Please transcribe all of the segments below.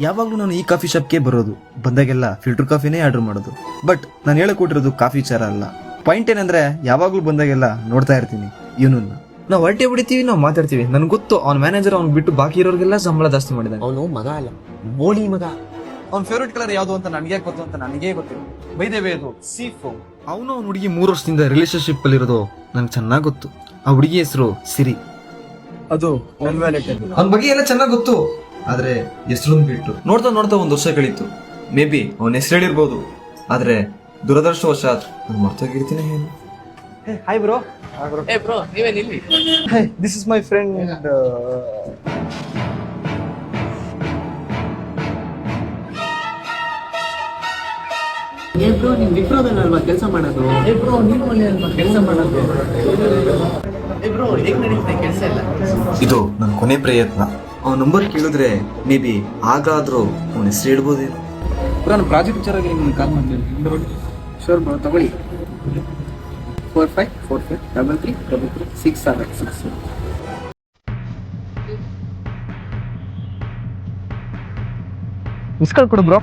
ಯಾವಾಗಲೂ ನಾನು ಈ ಕಾಫಿ ಶಾಪ್ಗೆ ಬರೋದು, ಬಂದಾಗೆಲ್ಲ ಫಿಲ್ಟರ್ ಕಾಫಿನೇ ಆರ್ಡರ್ ಮಾಡೋದು. ಬಟ್ ನಾನು ಹೇಳಿಕೊಟ್ಟಿರೋದು ಕಾಫಿ ವಿಚಾರ ಅಲ್ಲ. ಪಾಯಿಂಟ್ ಏನಂದ್ರೆ ಯಾವಾಗಲೂ ಬಂದಾಗೆಲ್ಲ ನೋಡ್ತಾ ಇರ್ತೀನಿ ಇವನನ್ನ. ನಾವು ಹೊರಟೆ ಬಿಡ್ತೀವಿ, ನಾವು ಮಾತಾಡ್ತೀವಿ. ನನ್ಗೆ ಗೊತ್ತು ಅವ್ನ ಮ್ಯಾನೇಜರ್ ಅವ್ನು ಬಿಟ್ಟು ಬಾಕಿ ಇರೋರಿಗೆಲ್ಲ ಸಂಬಳ ಜಾಸ್ತಿ ಮಾಡಿದಾನೆ. ಅವನು ಮಗ ಅಲ್ಲ, ಬೋಳಿ ಮಗ. ಅವ್ನ ಫೇವ್ರೆಟ್ ಕಲರ್ ಯಾವುದು ಅಂತ ನನಗೆ ಗೊತ್ತು ಅಂತ ನನಗೆ ಗೊತ್ತಿಲ್ಲ. ಬೈದೇವೆ ಅದು ಸೀಫು. ಅವನು ಅವ್ನ ಹುಡುಗಿ 3 ವರ್ಷದಿಂದ ರಿಲೇಶನ್ಶಿಪ್ ಅಲ್ಲಿ ಇರೋದು ನನ್ಗೆ ಚೆನ್ನಾಗಿ ಗೊತ್ತು. ಆ ಹುಡುಗಿ ಹೆಸರು ಸಿರಿ. ಅದು ಅವನ ಬಗ್ಗೆ ಎಲ್ಲ ಚೆನ್ನಾಗಿ ಗೊತ್ತು, ಆದ್ರೆ ಹೆಸರು ಬಿಟ್ಟು ನೋಡ್ತಾ ನೋಡ್ತಾ 1 ವರ್ಷ ಕಳೀತು. ಮೇ ಬಿ ಅವನ ಹೆಸರು ಹೇಳಿರ್ಬೋದು, ಆದ್ರೆ ದುರದೃಷ್ಟವಶಾತ್ ನಾನು ಮರ್ತೋಗಿರ್ತೀನಿ. ಏನು ಹಾಯ್ ಬ್ರೋ. ಏ ಬ್ರೋ, ನೀವೇನ್ ಇಲ್ಲಿ? This is my friend. ಏ ಬ್ರೋ, ನೀವ್ ವಿಪ್ರೋದಲ್ವಾ ಕೆಲಸ ಮಾಡೋದು? ಏ ಬ್ರೋ, ನೀವು ಅಲ್ಲಿ ಅಲ್ವಾ ಕೆಲಸ ಮಾಡೋದು? ಏ ಬ್ರೋ, ಹೇಗ್ ನಡೀತಿದೆ ಕೆಲಸ ಎಲ್ಲ? ಇದು ನನ್ನ ಕೊನೆ ಪ್ರಯತ್ನ. ಅವನ ನಂಬರ್ ಕೇಳಿದ್ರೆ ಮೇ ಬಿ ಆಗಾದ್ರೂ ಅವನ ಹೆಸರು ಹೇಳ್ಬೋದೇನು. ನಾನು ಪ್ರಾಜೆಕ್ಟ್ ವಿಚಾರವಾಗಿ ನಿಮ್ಗೆ ಕಾಲ್ ಮಾಡ್ತೀನಿ. ಶೋರ್ ಬ್ರೋ, ತಗೊಳ್ಳಿ. 454533336766. ಮಿಸ್ ಕಾಲ್ ಕೊಡು ಬ್ರೋ.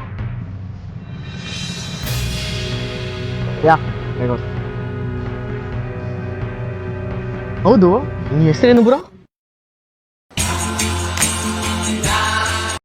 ಹೌದು, ಈ ಹೆಸರೇನು ಬ್ರೋ?